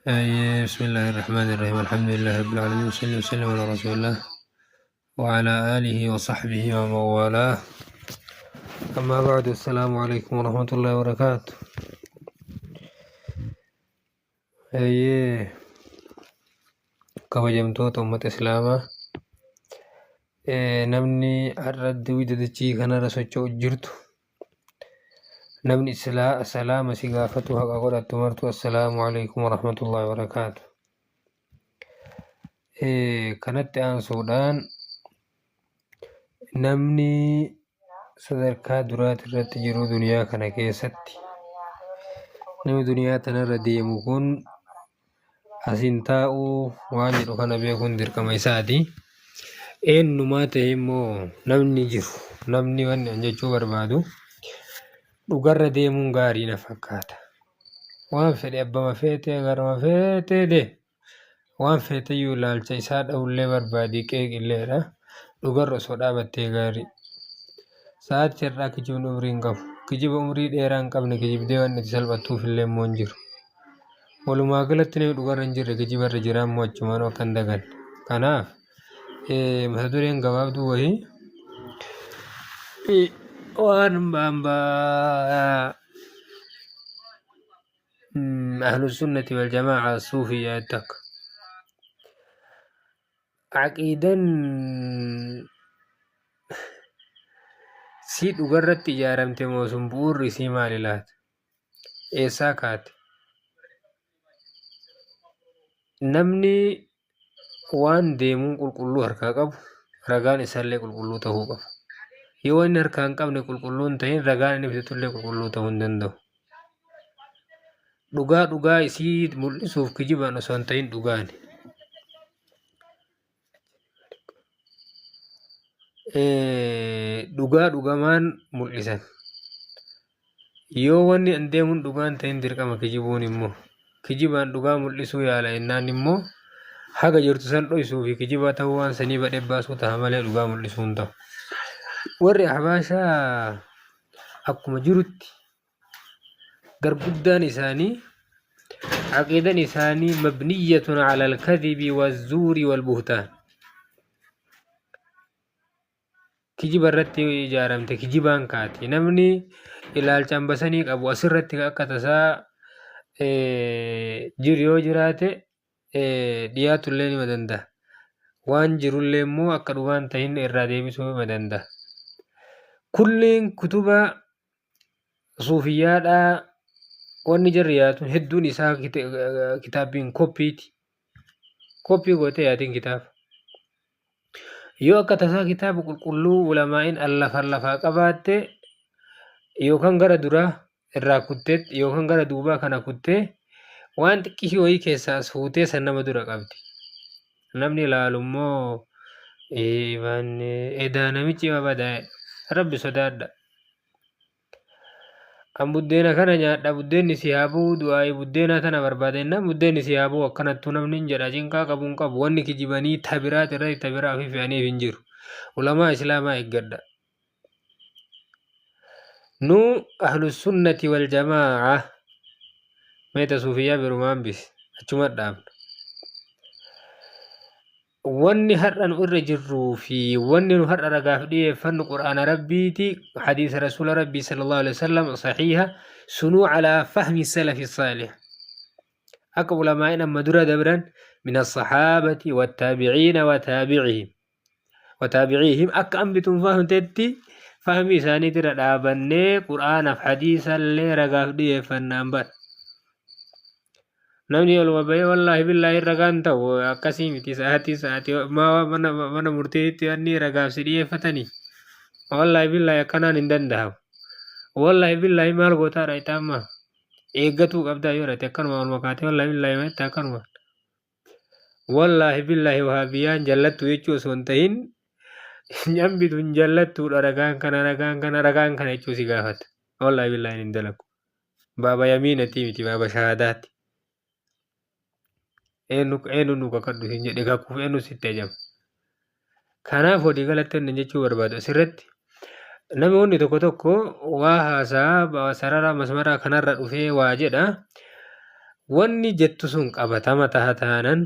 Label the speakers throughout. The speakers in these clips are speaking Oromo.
Speaker 1: بسم الله الرحمن الرحيم الحمد لله رب العالمين وصلى وسلم على رسول الله وعلى آله وصحبه ومن والاه أما بعد السلام عليكم ورحمة الله وبركاته. kabajamtoota ummata islaamaa namni har'a dachii kanarra socho'u jirtu namni salaama si gaafatu haqa godhattu martu assalaamu alaikum warahmatullahi wabarakaatu. Kanatti aansuudhaan namni sadarkaa duraati irratti jiru duniyaa kana keessatti namni duniyaa tanarra deemu kun asin taa'uu waan jedhu kana beekuun dirqama isaati. Eenyumaa ta'e immoo namni jiru namni wanni an jechuu barbaadu dhugarra deemuun gaarii na fakkaata. Waan fedhe abbama feetee garma feetee de waan feete iyyuu ilaalcha isaa dha'ullee barbaadii qeeqilleedha. Dhugarra osoo dhaabattee gaarii. Sa'aati irraa kijibni umrii hin qabu. Kijiba umrii dheeraa hin qabne kijibdee waan itti salphattuuf illee immoo hin jiru. Walumaa galatti namni dhugarra hin jirre kijibarra jiraa immoo achumaan akka hin dagan. Kanaaf mata dureen gabaabduu wayii waan baambaa ahlus sunnati wal jamaa'a suufiyyaa takka aqiidan si dhugarratti ijaaramte moo sun bu'uurri isii maali laata? Eessaa kaate? Namni waan deemuun qulqulluu harkaa qabu ragaan isaallee qulqulluu ta'uu qaba. Yoo inni harkaa hin qabne qulqulluu hin ta'in ragaan inni fidetullee qulqulluu ta'uu hin danda'u. Dhugaa isii mul'isuuf kijibaan osoo hin ta'in dhugaani. Dhugamaan mul'isan. Yoo wanni hin deemuun dhugaan ta'in dirqama kijibuun immoo kijibaan dhugaa mul'isuu yaala innaan immoo haga jirtu san dhoysuu fi kijiba ta'uu waan sanii badhee baasuu ta'a malee dhugaa mul'isuu hin ta'u. Warri Ahbaashaa akkuma jirutti garguddaan isaanii aqiidan isaanii mabniyyatun ala alkadhibi wazzuuri walbuhtaan. Kijiba irratti ijaaramte kijibaan kaati. Namni ilaalchaan basanii qabu asirratti akka tasaa jiru yoo jiraate dhiyaatullee nima danda'a. Waan jirullee immoo akka dhugaan ta'in irraa deebisuu nima danda'a. Kulleen kutuba suufiyyaadhaa wanni jarri yaatun hedduun isaa kitaabbiin koppiiti. Koppii gootee yaatiin kitaaba. Yoo akka tasaa kitaaba qulqulluu ulamaa'in lafaa qabaatte yookaan gara duraa irraa kuttee yookaan gara duubaa kana kuttee waan xiqqishii wayii keessaa as fuutee san nama dura qabdi. Namni ilaalu immoo edaa namichi mabadaa'e rabbi sodaadha. An buddeena kana nyaadha buddeenni si haa bu'u du'aayi buddeena tana barbaadennaan buddeenni si haa bu'u akkanattuu namni hin jedha cinqaa qabuun qabu wanni kijibanii tabiraat irratti tabiraa fi fe'aniif hin jiru. Ulamaa islaamaa eeggadha. Nu ahlus sunnati wal jamaa'a meeta suufiyyaa birumaan bis achuma dhaabna. Wanni har'a nu irra jirruu fi wanni nu har'a ragaaf dhiyeeffannu qur'aana rabbiiti hadiisa rasuula rabbii sallallahu alaihi wasallam sahiha sunuu calaa fahmi salafi saalih. Akka ulamaa'in amma dura dabran min as-sahaabati wattaabiciina wataabiciihim akka ambituun fahmtetti fahmi isaaniitirra dhaabannee qur'aanaaf hadiisallee ragaaf dhiyeeffannaan bara. Namni oluma bahee wallaahi billaahi ragaan ta'u akkasii miti sa'aatii mana murtiitti wanni ragaaf si dhiyeeffatanii wallaahi billaahi akkanaan hin danda'amu. Wallaahi billaahi maal gootaadha itaamma eeggatuu qabdaa yoo dhate akkanuma olma kaatee wallaahi billaahi matti akkanuma. Wallaahi billaahi wahabiyyaan jallattu jechuu osoo hin ta'in nyambitu hin jallattuudha ragaan kana jechuu si gaafata. Wallaahi billaahi hin dalagu. Baaba yamiinatii miti baaba shahaadaati. Eenyu nu kakadhu hin jedhe kakkuuf eenyu sitti ajaba. Kanaaf walii galatti inni jechuu barbaadu asirratti namoonni tokko waa haasaa sarara masmara kanarra dhufee waa jedha wanni jettu sun qabatama tahataanan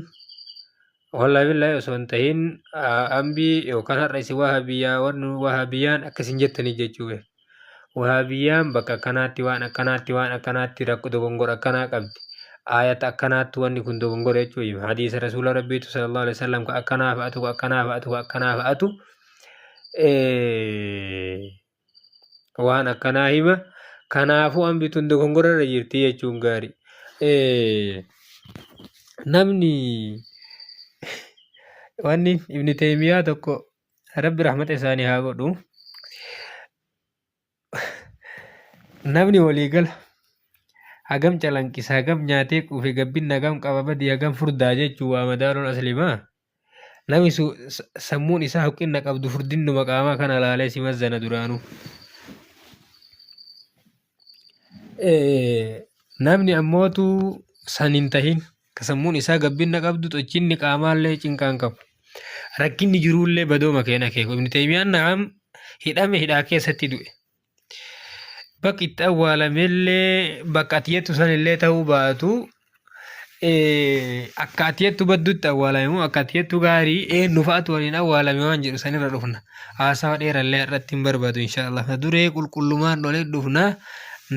Speaker 1: والله بالله سنتهين أمبي يوكان الرئيس وهابية وهابيان أكسين جتني جيجوه وهابيان بكا كاناتي وانا كاناتي ركو دوغنغور أكنا قبل آيات أكنات واني كن دوغنغور يجوه حديث رسول ربي صلى الله عليه وسلم أكنا فأتو وانا كنا هما كنافو أمبي تن دوغنغور رجيرتي يجون غاري نمني واني ابن تيمية تكو رب رحمة إساني هاقودو نمني وليقل هاقم چلنكس هاقم نياتيك وفي قبين هاقم قبابدي هاقم فرداجة جوا مدار الأسلمة نمي سمون إسا حقين قبدو فردين مقاما كان لالي سمزنا درانو نمني أموتو سننتهين كسمون إسا قبين قبدو تجين قاما اللي چنكان قب rakkinni jirullee badoo makeena kee ibn Taymiyaan na'am hidhame hidhaa keessatti du'e bakki itti awwaalamellee bakka atiyettu sanillee ta'uu baatu akka atiyettu baddutti awwaalame moo akka atiyettu gaarii eenyu fa'aatu waliin awwaalame waan jedhu sanirra dhufna haasawa dheerallee irratti hin barbaadu inshaallah duree qulqullumaan dholee dhufna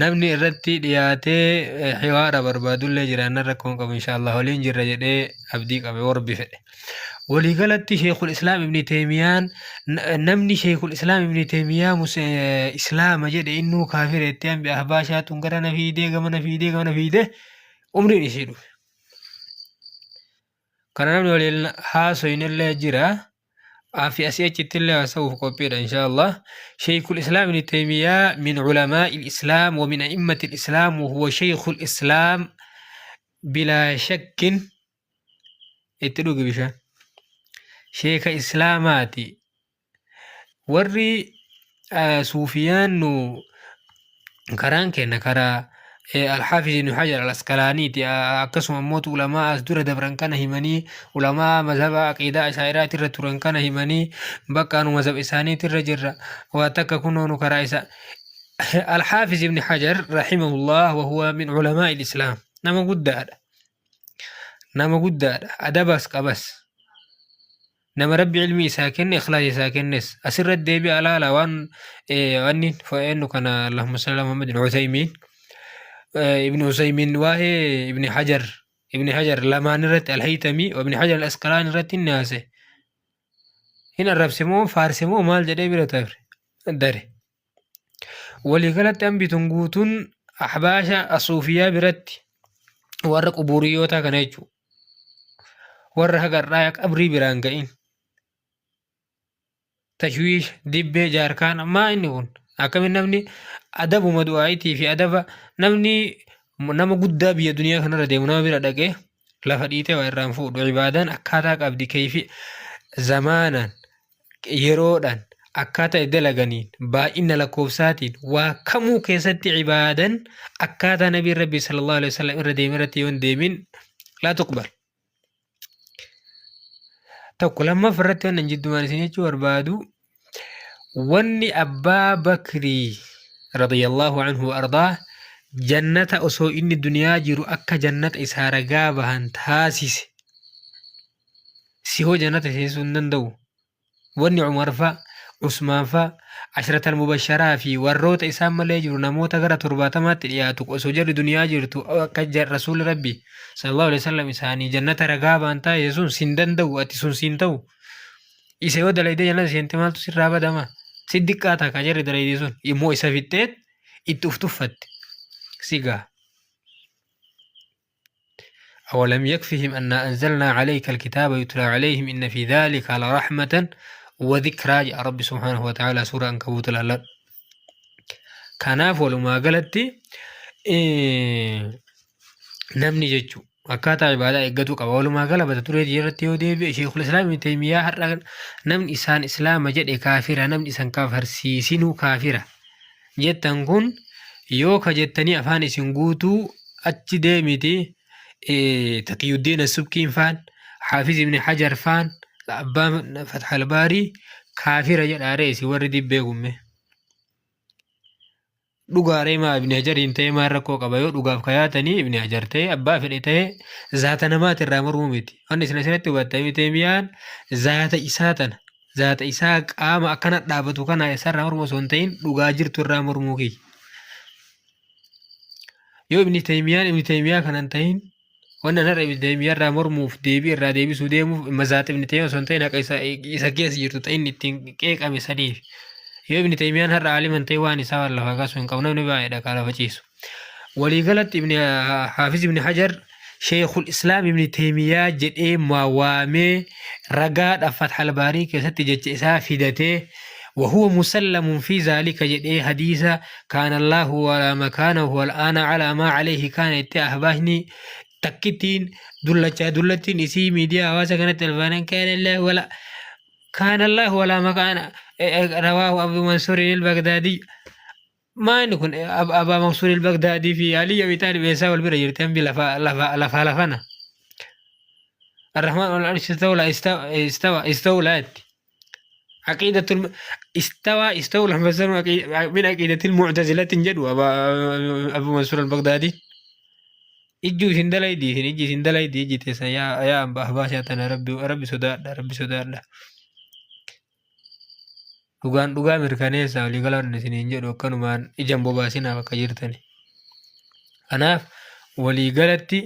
Speaker 1: namni irratti dhiyaatee hiwaara barbaadullee jiraanna rakkoon qabu inshaallah waliin jirra jedhee abdii qabe warbi fedhe ولقالت شيخ الإسلام ابن تيمية نمني شيخ الإسلام ابن تيمية إسلام جد إنه كافر يتيم بأحباشات ونقرنا في دي قمنا في دي قمنا في دي أمرين يسيرو كان نمني ولي حاسوين الله جرا في أسئلة الله سوف قبير إن شاء الله شيخ الإسلام ابن تيمية من علماء الإسلام ومن أئمة الإسلام وهو شيخ الإسلام بلا شك اتدوك بشان شيخ إسلاماتي ورّي صوفيان نو كران كنا كرا الحافظ ابن حجر الأسقلاني أكسم موت علماء أصدر دبران كان همني علماء مذهب عقيدة أشاعرة ترتوران كان همني بكانوا مذهب إساني ترجر واتك كنون كرا الحافظ ابن حجر رحمه الله وهو من علماء الإسلام نما قد أدبس قبس نما ربي علمي ساكن إخلاصي ساكنس أسر الدبي على لوان واني فإنه كان اللهم صل على محمد عثيمين ابن عثيمين واه ابن حجر لما نرت الهيتمي وابن حجر الأسقلاني رت الناس هنا الرب سمو فارسمو مال جدي بلا تفر داري ولقلت أم بتنقوتون أحباشا الصوفية برت ورق قبوريوتا كنيجو ورق رايك أبري برانقين تشويش دبي جاركان ما إنهون أكمل نمني أدب مدعايتي في أدب نمني نما قد بيا دنيا خنا ردي منابر دقه لا فديته وإرام فود عبادان أكاتك أبدي كيف زمانا يرودان أكاتا إدلغنين با إن لكوفساتين وكمو كيست عبادا أكاتا نبي ربي صلى الله عليه وسلم ردي مرتي ونديمين لا تقبل tokko lammaffirratti wannan jiddumaanisanii jechuu barbaadu wanni abbaa bakrii radiyallahu anhu ardaa jannata osoo inni duniyaa jiru akka jannata isaa ragaa bahan taasise si hoo jannata seensuu hin danda'u wanni Umar fa'a Usmaan fa'a ashratal mubasharaa fi warroota isaan malee jiru namoota gara 70tti dhiyaatu osoo jarri duniyaa jirtu akka rasuul rabbi sallallahu alaihi wasallam isaanii jannata ragaa baan taa'e sun sin danda'u ati sun sin ta'u isa yoo dalayde jannata seente maaltu sirraa badama siddiqqaata ka jarri dalayde sun immoo isa fixxeet itti uftuffatte sigaa أولم يكفهم أن أنزلنا عليك الكتاب يتلى عليهم إن في ذلك لرحمة وذكرى يا رب سبحانه وتعالى سورة عنكبوت الألد كناف ولما قالت نمني ججو أكاتا عبادة إقدو قبا ولما قال بتطوري جيرت يودي شيخ الإسلام ابن تيمية حرق نمن إسان إسلام جد كافرة نمن إسان كافر سيسينو كافرة جتن كن يوكا جتني أفان إسان قوتو أتش ديمتي تقي الدين السبكين فان حافظ ابن حجر فان أبا فتح الباري كافر جل عريسي وردي بيقومه dhugaaree maa ibni hajariin ta'ee maan rakkoo qaba yoo dhugaaf kayaatanii ibni hajar ta'ee abbaa fedhe ta'ee zaata namaati irraa mormuu miti. Wanni isin asirratti hubatta ibni teemiyaan zaata isaa tana zaata isaa qaama akkana dhaabatu kana isarraa mormuu osoo hin ta'in dhugaa jirtu irraa mormuu kiyya. Yoo ibni teemiyaa kanan ta'in wannan har'a ibni teemiyaa irraa mormuuf deebii irraa deebisuu deemuuf mazaata ibni teemiyaa osoo hin ta'in akka isa keessa jirtu ta'in ittiin qeeqame saniif. Yoo ibni teemiyaan har'a aaliman ta'e waan isaa waan lafa kaasuu hin qabu namni baay'eedha kaa lafa ciisu. Waliigalatti ibni Haafiz ibni Hajar Sheikhul Islaam ibni teemiyaa jedhee waamee ragaadha Fathul Baarii keessatti jecha isaa fidatee وهو مسلم في ذلك جدي حديثا كان الله ولا مكانه والآن على ما عليه كان اتأهبهني تكتين دلتين اسي ميديا واسا كانت الفانا كان الله ولا كان الله ولا مكان رواه أبو منصور البغدادي ما نكون أبا منصور البغدادي في علي ويتالي بيسا والبرا يرتم لفنا الرحمن والعرش استولى عقيدة استولى من عقيدة المعتزلة جدوى أبو منصور البغدادي إجو سندلاي دي إجي تسا يا أبا أحباشاتنا ربي صدار dhugaa mirkaneessa walii galaan isiniin jedhu akkanumaan ijaan bobaasinaa bakka jirtani. Kanaaf walii galatti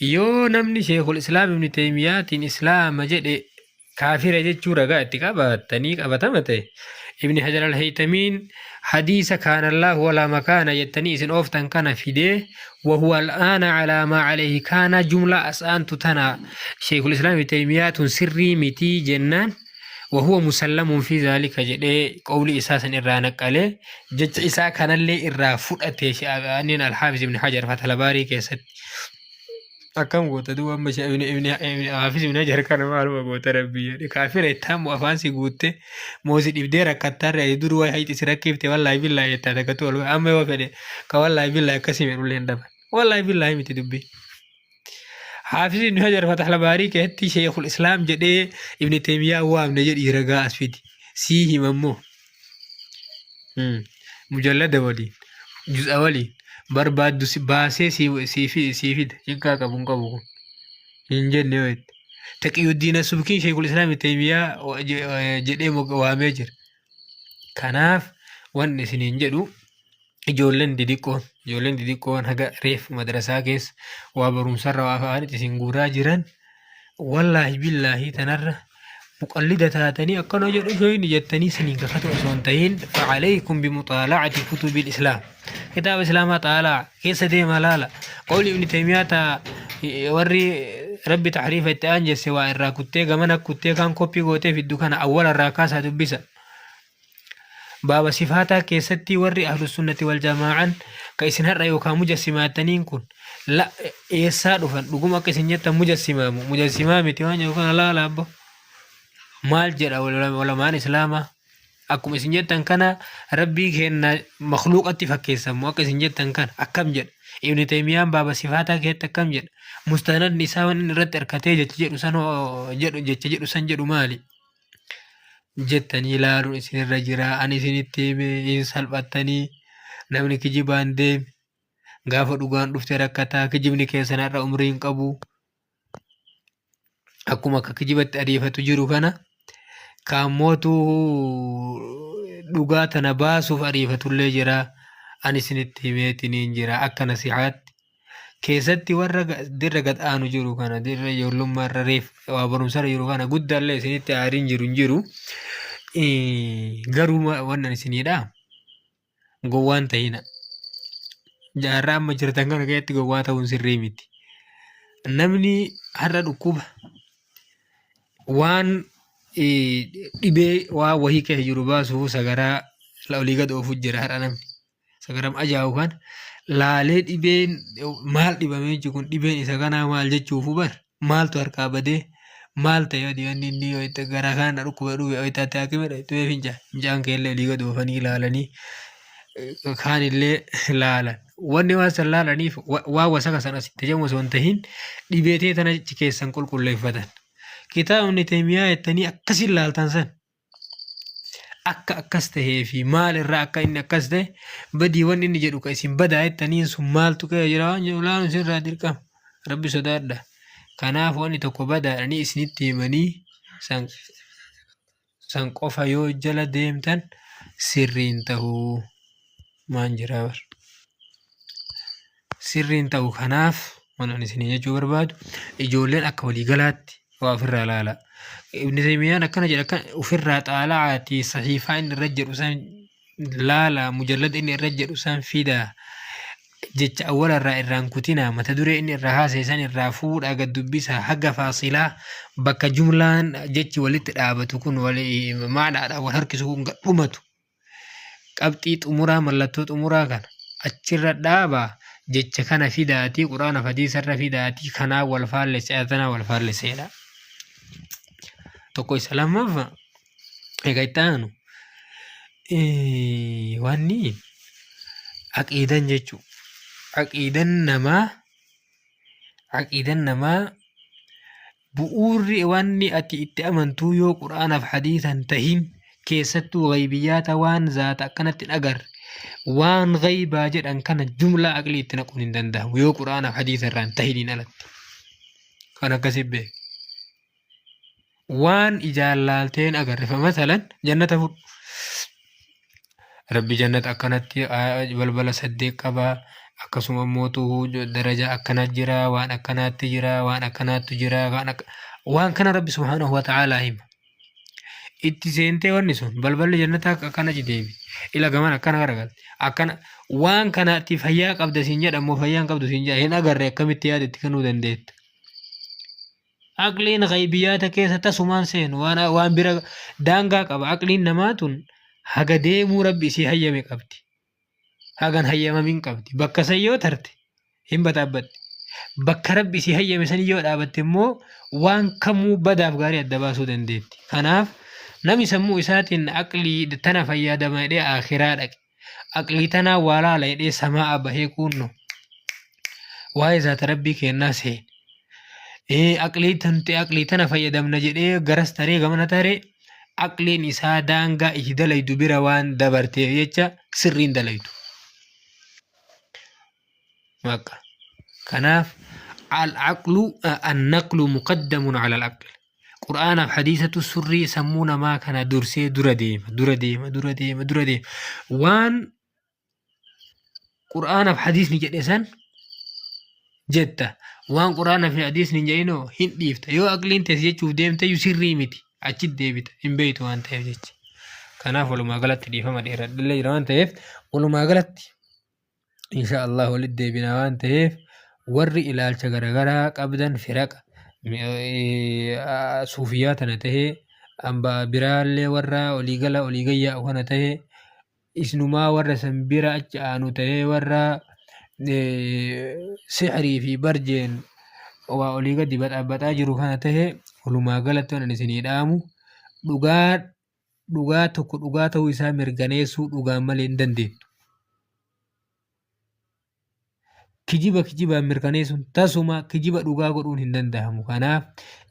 Speaker 1: yoo namni Sheikhul Islaam ibni Teemiyaatiin Islaama jedhe kaafira jechuu ragaa itti qabatama ta'e ibni Hajar al-Haytamiin hadiisa kaana Allahu walaa makaana jettanii isin ooftan kana fidee وهو الآن على ما عليه كان جملة أسان تتنا شيخ الإسلام ابن تيمية سري متي جنان وهو مسلم في ذلك جدي قول إساسا إرانك عليه جج إسا كان اللي إرا فرأتي أنين الحافظ ابن حجر فتح الباري كيست أكم قوتا دو أما ابن حافظ ابن حجر كان معلومة قوتا ربي كافر يتام وأفانسي قوتا موزد إبدير كتار يدور واي حيث سركيبتي والله بالله يتاتكتو أما وفده كوالله بالله كسيم يقولين دبا والله بالله متدبي حافظ ابن حجر فتح الباري كهتي شيخ الإسلام جدي ابن تيمية وام نجد إرقاء أسفيدي سيه ممو مجلد ولي جزء ولي برباد باسي سيفيد يقا كبون كبون إنجل نويت تقي الدين السبكي شيخ الإسلام ابن تيمية جدي وامجر كناف وان سنين جدو ijoolleen didikkoon haga reef madrasaa keessa waa barumsarra waa fa'aanitti isin guuraa jiran wallaahi billaahi tanarra muqallida taatanii akkana jedhu shoyni jettanii isiniin kakatu osoo hin ta'in fa'alaykum bimuxaalacati kutubil islaam kitaaba islaamaa xaalaa keessa deema laala qawli ibni taymiyaa warri rabbi taxriifa itti aanjesse waa irraa kuttee gamana kuttee kan koppii gootee fiddu kana awwala irraa kaasaa dubbisa بابا صفاتا كيستي وري أهل السنة والجماعة كيسن هرأي يوكا مجسماتنين كن لا إيسا دفن لقوم أكيسن جتا مجسمامي تيوان يوكا لا أبو مال جرى ولا مان إسلاما أكم إسن جتا كان ربي كينا مخلوق أتفكيسا مو أكيسن جتا كان أكم جر ابن تيميان بابا صفاتا كيتا كم جر مستند نساوان رد إركاتي جتجر سنجر مالي jettanii ilaaluun isinirra jira ani isinitti hime salphattanii namni kijibaan deeme gaafa dhugaan dhufte rakkataa kijibni keessan har'a umrii hin qabu akkuma akka kijibatti ariifatu jiru kana kaammootu dhugaa tana baasuuf ariifatullee jira ani isinitti himeetiniin jira akka nasihaatti keessatti warra dirra gad aanu jiru kana dirra ijoollummaarra reef waa barumsarra jiru kana guddaallee isinitti aariin jiru garuu wannan isinidha gowwaan ta'ina jaarraa amma jirtan kana keessatti gowwaa ta'uun sirrii miti namni har'a dhukkuba waan dhibee waa wahii keessa jiru baasuuf sagaraa olii gad oofuuf jira har'a namni sagaram ajaa'u kan laalee dhibeen maal dhibamee jiru kun dhibeen isa kanaa maal jechuufu bar maaltu harkaa badee maal ta'e dibanni inni yoo itti garaa kana dhukkuba dhufe yoo itti haakimedha itti finjaan keellee olii gad oofanii ilaalanii kaan illee laalan wanni waan san laalaniif waa wasaka san asitti jedhamu osoo hin tahin dhibeetee tana keessan qulqulleeffatan kitaabni Teemiyaa jettanii akkasiin laaltan san akka akkas tahee fi maal irraa akka inni akkas tahe badii wanni inni jedhu ka isin badaa jettaniin sun maaltu ka'e jira waan jedhu laanuun sirraa dirqama. Rabbi sodaadha. Kanaaf wanni tokko badaadhanii isinitti himanii san qofa yoo jala deemtan sirriin tahuu maan jiraa bar. Sirriin ta'u kanaaf waan isinii jechuu barbaadu ijoolleen akka waliigalaatti waa ofirraa ilaala. Ibn Taymiyaan akkana jedha ofirraa xaalacaati sahiifaa inni irra jedhu san laala mujallada inni irra jedhu san fidaa jecha awwalarraa irraan kutinaa mata duree inni irraa haaseessan irraa fuudhaa gad dubbisaa haga faasilaa bakka jumlaan jechi walitti dhaabatu kun maadhaadhaan wal harkisu kun gad dhumatu qabxii xumuraa mallattoo xumuraa kana achirra dhaabaa jecha kana fidaatii quraana hadiisarra fidaatii kanaa wal faallesse atanaa wal faalleseedha. Tokko isa lammaffaa egaa itti aanu wanni aqiidan jechuudha. Aqiidan namaa bu'uurri wanni ati itti amantuu yoo quraanaaf hadiisan tahin keessattuu gaybiyyaata waan zaata akkanatti agarre waan gaybaa jedhan kana jumlaa aqlii itti naquun hin danda'amu yoo quraanaaf hadiisa irraan tahiniin alatti. Kan akkasii beeku. Waan ijaan laalteen agarre masalan jannata fudhu. Rabbi jannata akkanatti balbala 8 qabaa. Akkasuma mootuu daraja akkana jira waan akkanaatti jira waan akkanaatti jira waan kana Rabbi subhaanahu wa ta'aalaa hima. Itti seentee wanni sun balballi jannataa akkana jideebi ila gaman akkana garagalte akkana waan kanaatti fayyaa qabda siin jedhamoo fayyaan qabdu siin jedha hin agarre akkamitti yaadetti kennuu dandeetta. Aqliin gaybiyyaata keessa tasumaan seenu waan bira daangaa qaba. Aqliin namaa tun haga deemuu Rabbi isii hayyame qabdi. Hagan hayyamamin qabdi. Bakka san yoo tarte hin bataabbatti. Bakka Rabbi isii hayyame san yoo dhaabatte immoo waan kamuu badaaf gaarii adda baasuu dandeetti. Kanaaf namni sammuu isaatiin aqlii tana fayyadama jedhee akhiraa dhaqe. Aqlii tanaa waa laala jedhee samaa bahee kuunno. Waa'ee zaata Rabbii kennaa seene. Aqlii tana fayyadamna jedhee garas taree gamana taree aqliin isaa daangaa itti dalaydu bira waan dabarteef jecha sirriin dalaydu. كناف النقل مقدم على العقل. قرآن حديثة السري يسمون ما كان درسي درديم وان قرآن في حديث نجد إسان جدة وان قرآن في حديث نجينو هين ديفتا يو أقلين تسيج شوف ديمتا يسري ميتي أجد ديبتا إن بيت وان تيفجج كناف ولو ما غلط ديفا ما ديرا دلي روان تيف ولو ما غلط إن شاء الله ولد ديبنا وان تيف warri ilaalcha garagaraa qabdan firaqa suufiyaatana tahee amba biraallee warra oliigayyaa kana tahee isnumaa warra san bira achi aanu tahee warra sixrii fi barjeen waa oliigadi baxabaxaa jiru kana tahee walumaa galatti waan isinii dhaamu dhugaa tokko dhugaa ta'uu isaa mirkaneessuu dhugaan malee hin dandeettu. kijiba mirkaneessuun tasuma kijiba dhugaa godhuun hin danda'amu. Kanaaf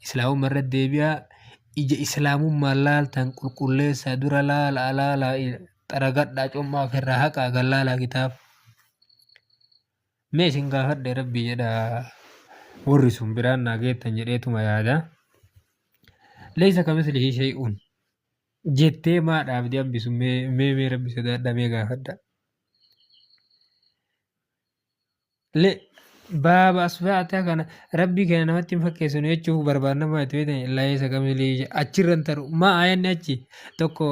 Speaker 1: islaamummaa irra deebi'aa ija islaamummaa laaltan qulqulleessaa dura laala xaragadhaa commaa ofirraa haqaa gallaalaa kitaaba. Mee isin gaafadhe Rabbii jedha warri sun biraan naa geettan jedheetuma yaada. Leeysa kamislihi shay'un jettee maadhaaf deebisu mee Rabbi sodaadha mee gaafadha. Baaba asfaataa kana Rabbii kana namatti hin fakkeessinu jechuuf barbaadna maati beektan leeysa kamislihi achirran taru maa ayanni achi tokko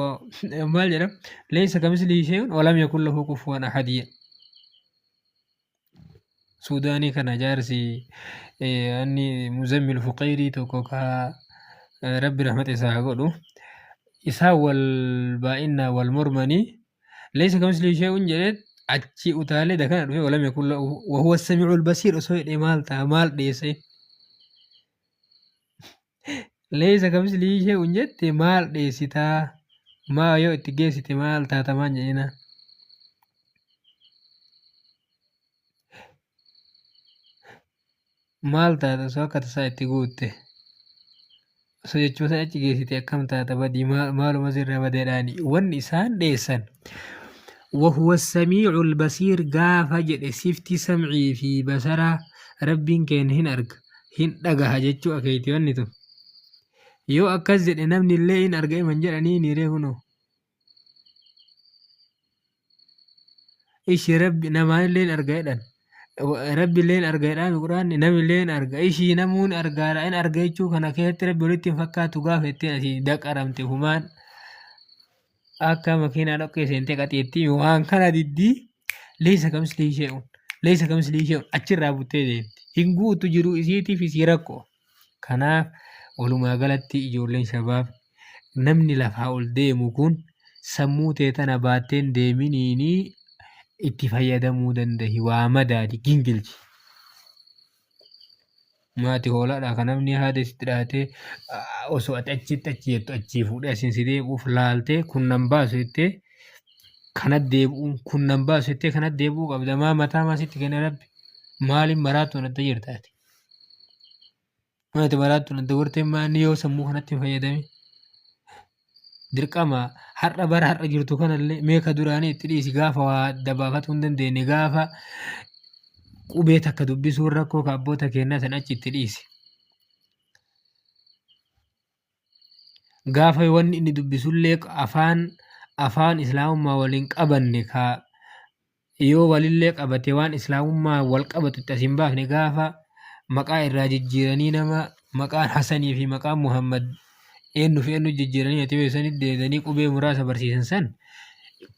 Speaker 1: maal jedham leeysa kamislihi shay'un walam yakun lahu kufuwan ahadiyya. Suudaanii kana jaarsi anni Muzammil Fuqayrii tokko ka Rabbi rahmata isaa godhu isaa wal baay'inaa wal mormanii leeysa kamislihi shay'un jedheet أتشي أتالي ده كان ولم يكن له وهو السميع البصير أسوي مال ديسي ليس كمثله شيء جت مال ديسي تا ما يو تجيسي مال تا تمان جينا مال تا سوكا تسايتي قوتي jechuun achi geessite akkam taata badii maaluma sirra badeedhaani wanni isaan dheessan. وهو السميع البصير قافا جد سيفتي سمعي في بصرة ربين كين هن أرق هن أقها جتشو أكيتي ونتو يو أكزد نمني اللي إن أرقى من جراني نيريهنو إيش ربي نمان اللي إن أرقى دان ربي اللي إن أرقى دان القرآن نمي اللي إن أرقى إيش نمون أرقى إن أرقى جتشو كان كيت ربي ولتين فكاتو قافتين أسي داك أرمتي همان akka makiinaa dhoqqee seentee qaxeetti waan kana diddii leessa kamsilii ishee'uun achirraa buttee deemti. Hin guutu jiru isiitiif isii rakkoo. Kanaaf walumaa galatti ijoolleen shabaab namni lafaa ol deemu kun sammuu tee tana baatteen deeminiini itti fayyadamuu dandahi waa madaali gingilchi. Maati hoolaadha kan namni haada sitti dhaatee osoo ati achitti achi jettu achii fuudhee asiin si deebi'uuf laaltee kun nan baasu jettee kanatti deebi'uun kun nan baasu jettee kanatti deebi'uu qabda. Maa mataa maasitti kenna rabbi maaliin maraattuu natti jirtaati. Maati maraattuu natti gortee maanni yoo sammuu kanatti hin fayyadame dirqama har'a bara har'a jirtu kanallee meeqa duraanii itti dhiisi gaafa waa dabaafatuu hin dandeenye gaafa qubee takka dubbisuun rakkoo kaabboota kennaa san achi itti dhiisi. Gaafa wanni inni dubbisullee afaan islaamummaa waliin qabanne ka yoo walillee qabate waan islaamummaa wal qabatu itti asin baafne gaafa maqaa irraa jijjiiranii nama maqaan Hasanii fi maqaan Muhammad eenyu fi eenyu jijjiiranii ati beeksanitti deedanii qubee muraasa barsiisan san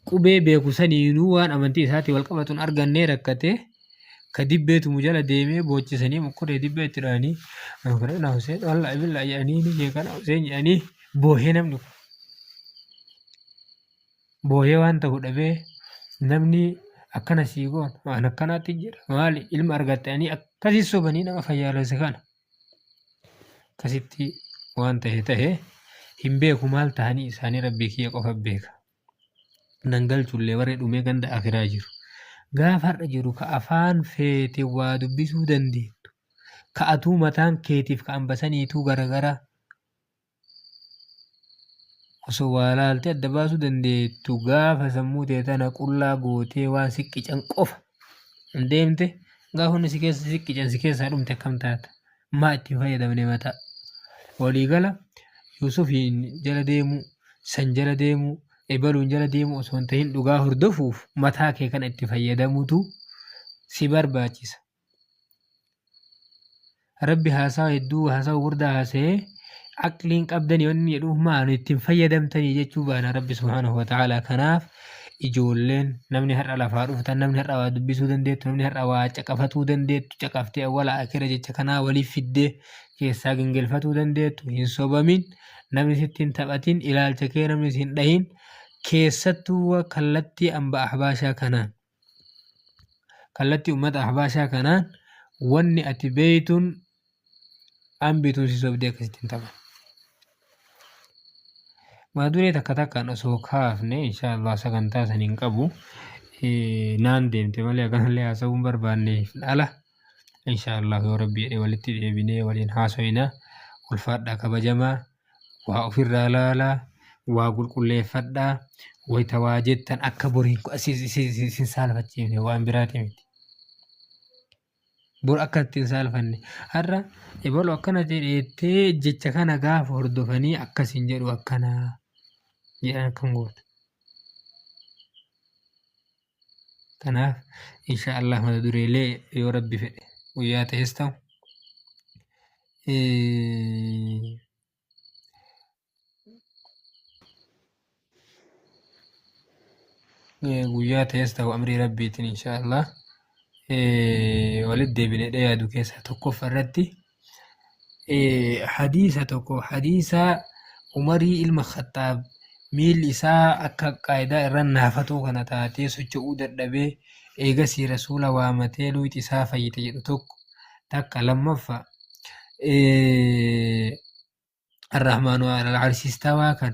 Speaker 1: qubee beeku saniinuu waan amantii isaatii wal qabatuun argannee rakkate ka dibbeetu mujala deemee boochisanii mukkuree dibbee itti dhaanii na Huseen wallaahi billaa jedhanii ni jeeqana Huseen jedhanii boohee namni kun boohee waan ta'u dhabee namni akkana siigoon waan akkanaatti jira maali ilma argattanii akkasii sobanii nama fayyaalessa kana akkasitti waan ta'e hin beeku maal ta'anii isaanii rabbii kiyya qofa beeka nan galchullee warri dhumee ganda akiraa jiru. Gaafa har'a jiru ka afaan feete waa dubbisuu dandeettu ka atuu mataan keetiif ka ambasaniituu garagara osoo waa laaltee adda baasuu dandeettu gaafa sammuu tee tana qullaa gootee waan siqqican qofa hin deemte gaafa hundi si keessa siqqican si keessaa dhumte akkam taata maa ittiin fayyadamne mataa waliigala Yuusufiin jala deemuu san jala deemuu ebaluun jala deemu osoo hin ta'in dhugaa hordofuuf mataa kee kana itti fayyadamutu si barbaachisa. Rabbi haasaa hedduu haasaa gurguddaa haasa'ee aqliin qabdanii wanni jedhuuf maanu ittiin fayyadamtanii jechuu baana Rabbi subhaanahu wa ta'aalaa. Kanaaf ijoolleen namni har'a lafaa dhuftan namni har'a waa dubbisuu dandeettu namni har'a waa caqafatuu dandeettu caqaftee awwala akira jecha kanaa waliif fiddee keessaa gingilfatuu dandeettu hin sobamin namni sitti hin taphatin ilaalcha kee namni hin dhahin. Keessattuu kallattii amba ahbaashaa kanaan kallattii uummata ahbaashaa kanaan wanni ati beeytuun ambituun si sobdee akkasittiin taphan. Maaduree takka takkaan osoo kaafne inshaallah sagantaa saniin qabu naan deemte malee akkanallee haasa'uun barbaanneef dhala. Inshaallah yoo rabbii jedhee walitti deebinee waliin haasoyna ulfaadhaa kabajamaa waa ofirraa laalaa. Waa qulqulleeffadhaa wayita waa jettan akka boriin isin saalfachiifne waan biraati miti. Bor akka ittiin saalfanne har'a ebalu akkana jedheettee jecha kana gaafa hordofanii akkasiin jedhu akkana jedhan akkam gootu. Kanaaf inshaallah mata dureelee yoo rabbi fedhe guyyaa ta'es ta'u guyyaa ta'es ta'u amrii rabbiitiin inshaallah walitti deebinee yaadu keessaa tokkoffaa irratti hadiisa Umarii ilma Khattaab miilli isaa akka qaayidaa irra naafatuu kana taatee socho'uu dadhabee eegasii rasuula waamatee luuxi isaa fayyite jedhu tokko takka lammaffaa الرحمن على العرش استوى كان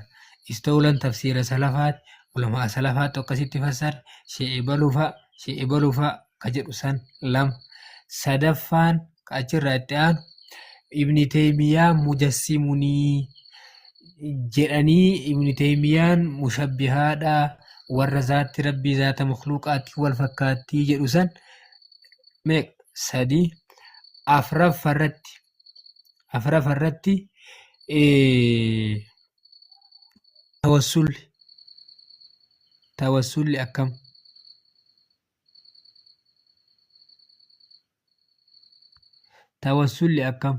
Speaker 1: استولى تفسير سلفات علماء سلفات وقصيت فسر شيء بلوفا كجر سن لم سدفان كأجر التان Ibni Teemiyyaa mujassimuni jedhanii Ibni Teemiyaan mushabbihaadha warra zaatti rabbii zaata makhluuqaatti wal fakkaattii jedhu san meeqa sadii afraffarratti tawassulli akkam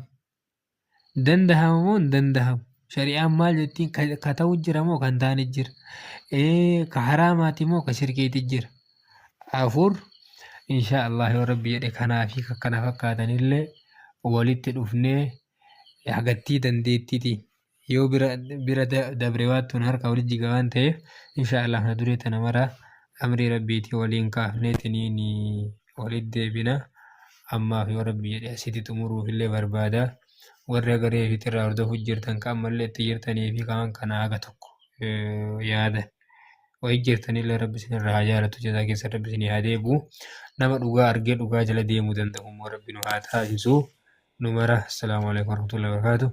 Speaker 1: dandahama moo hin dandahamu shari'aan maal jettiin ka ta'u jira moo kan taane jira ka haraamaati moo ka shirkiiti jira afur insha Allah yoo rabbi jedhe kanaa fi kana fakkaatanillee walitti dhufnee hagattii dandeettiitiin yoo bira dabre waattuun harka walitti jiga waan ta'eef insha Allah na duree tana maraa amrii rabbiitii waliin kaafneetiniin walitti deebina ammaaf yoo rabbi jedhe asitti xumuruuf illee barbaada warra garee fi irraa hordofuuf jirtan kan mallee itti jirtanii fi kaan kana haga tokko yaada wayii jirtanillee rabbi isin irraa haa jaalatu jazaa keessa rabbi isin haa deebi'u nama dhugaa argee dhugaa jala deemuu danda'u immoo rabbi nu haa taasisu nu mara assalaamu alaikum warahmatullahi wabarakatuh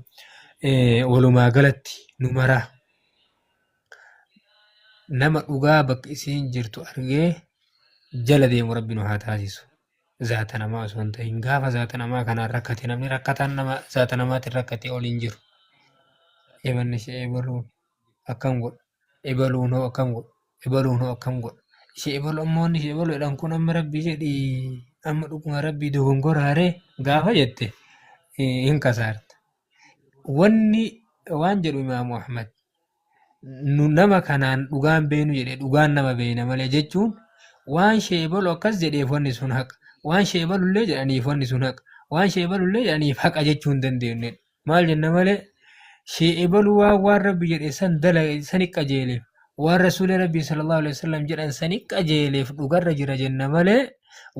Speaker 1: walumaa galatti nu mara nama dhugaa bakka isiin jirtu argee jala deemu rabbi nu haa taasisu zaata namaa osoo hin ta'in gaafa zaata namaa kanaan rakkate namni rakkataan nama zaata namaatiin rakkate ol hin jiru eebanni ishee eebaluun akkam godha eebaluun hoo akkam godha eebaluun hoo akkam godha ishee eebalu ammoo inni ishee eebalu jedhan kun amma rabbii jedhi amma dhuguma rabbii dogongoraaree gaafa jette hin kasaarta wanni waan jedhu imaamu Ahmad nu nama kanaan dhugaan beenu jedhe dhugaan nama beena malee jechuun waan ishee eebalu akkas jedheef wanni sun haqa waan sheebalullee jedhaniif wanni sun haqa waan sheebalullee jedhaniif haqa jechuu hin dandeenye maal jenna malee sheebalu waan rabbi jedhe san dalaga sani qajeeleef waan rasuula rabbii sallallahu alaihi wasallam jedhan sani qajeeleef dhugarra jira jenna malee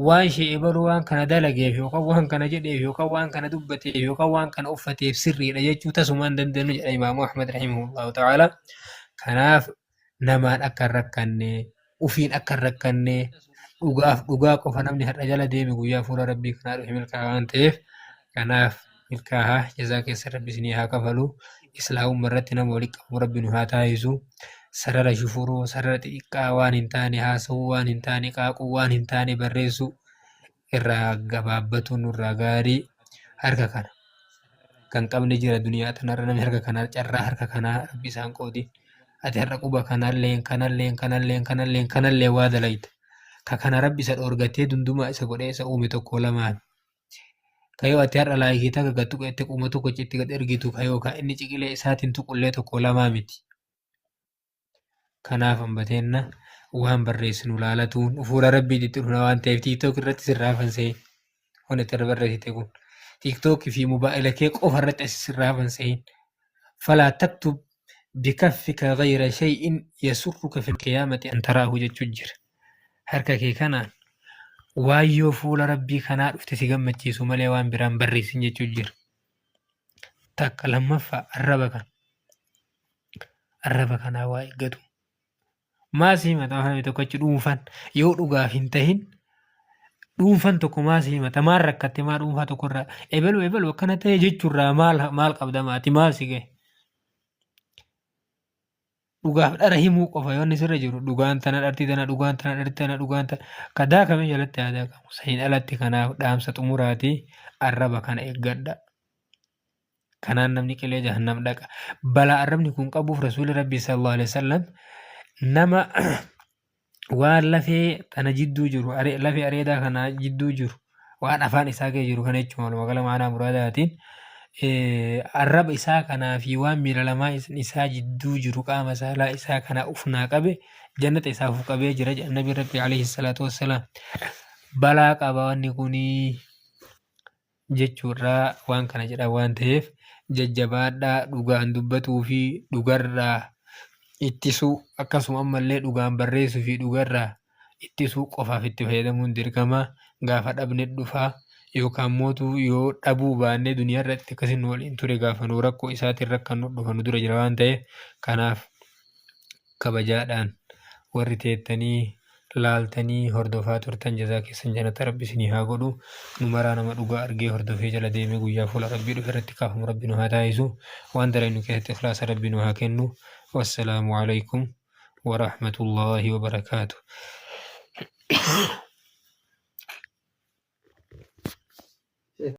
Speaker 1: waan sheebalu waan kana dalageef yookaan waan kana jedheef yookaan waan kana dubbateef yookaan waan kana uffateef sirriidha jechuu tasuma hin dandeenyu jedha imaamu Ahmad rahimahullahu ta'ala kanaaf namaan akka rakkanne ufiin akka rakkanne dhugaa qofa namni har'a jala deeme guyyaa fuula rabbii kanaa dhufe milkaa'aa waan ta'eef kanaaf milkaa'aa jazaa keessa rabbi isinii haa kafalu islaamummaa irratti nama walitti qabu rabbi nu haa taasisu sarara shufuruu sarara xixiqqaa waan hin taane haasa'uu waan hin taane qaaquu waan hin taane barreessuu irraa gabaabbatu nurraa gaarii harka kana kan qabne jira duniyaa tanarra namni harka kanaa carraa harka kanaa rabbi isaan qoodi ati har'a quba kanallee waa dalayta ka kana rabbi isa dhoorgatee dundumaa isa godhee isa uume tokko lamaan kayoo ati har'a laayikii takka gad tuqeette quma tokko citti gad ergitu kayoo ka inni ciqilee isaatiin tuqullee tokko lamaa miti kanaaf hambateenna waan barreessinu laalatuun fuula rabbii dhixxiruna waan ta'eef tiiktook irratti sirraafan seen honete irra barreessite kun tiiktookii fi mobaayila kee qofa irratti asi sirraafan seen falaa taktub bikaffika gayra shay'in yasurruka fil qiyaamati an taraahu jechuu jira harka kee kanaan waan yoo fuula rabbii kanaa dhufte si gammachiisu malee waan biraan barreessin jechuu jira takka lammaffaa arraba kanaa waa eeggatu maasii himata waan tokko achi dhuunfan yoo dhugaaf hin tahin dhuunfan tokko maasii himata maal rakkatte maa dhuunfaa tokkorraa ebalu akkana ta'e jechuurraa maal qabda maati maal si gahe dhugaaf dhara himuu qofa yoo inni sirra jiru dhugaan tana dharti tana dhugaan tana dharti tana dhugaan tana kadaa kamee jalatti aadaa qabu sahin alatti kanaaf dhaamsa xumuraati arraba kana eeggadha kanaan namni qilee jahannam dhaqa balaa arrabni kun qabuuf rasuuli rabbii sallallahu alaihi wasallam nama waan lafee tana jidduu jiru lafee areedaa kana jidduu jiru waan afaan isaa kee jiru kana jechuun walumaa gala maanaa muraadaatiin arraba isaa kanaa fi waan miila lamaa isaa jidduu jiru qaama saalaa isaa kana ufnaa qabe jannata isaa uf qabee jira nabi rabbi alayhi salaatu wassalaam balaa qaba wanni kunii jechuurraa waan kana jedha waan ta'eef jajjabaadhaa dhugaan dubbatuu fi dhugarraa ittisuu akkasuma ammallee dhugaan barreessuu fi dhugarraa ittisuu qofaaf itti fayyadamuun dirqama gaafa dhabne dhufaa yookaan mootuu yoo dhabuu baannee duniyaa irratti akkasiin waliin ture gaafa nuu rakkoo isaatiin rakkannu dhufa nu dura jira waan ta'eef kanaaf kabajaadhaan warri teettanii laaltanii hordofaa turtan jazaa keessan jannata rabbi isinii haa godhu. Nu maraa nama dhugaa argee hordofee jala deemee guyyaa fuula rabbii dhufe irratti kaafamu rabbi nu haa taasisu. Waan dalagnu keessatti ikhlaasa rabbi nu haa kennu. Wassalaamu alaikum wa rahmatullaahi wa barakaatuh.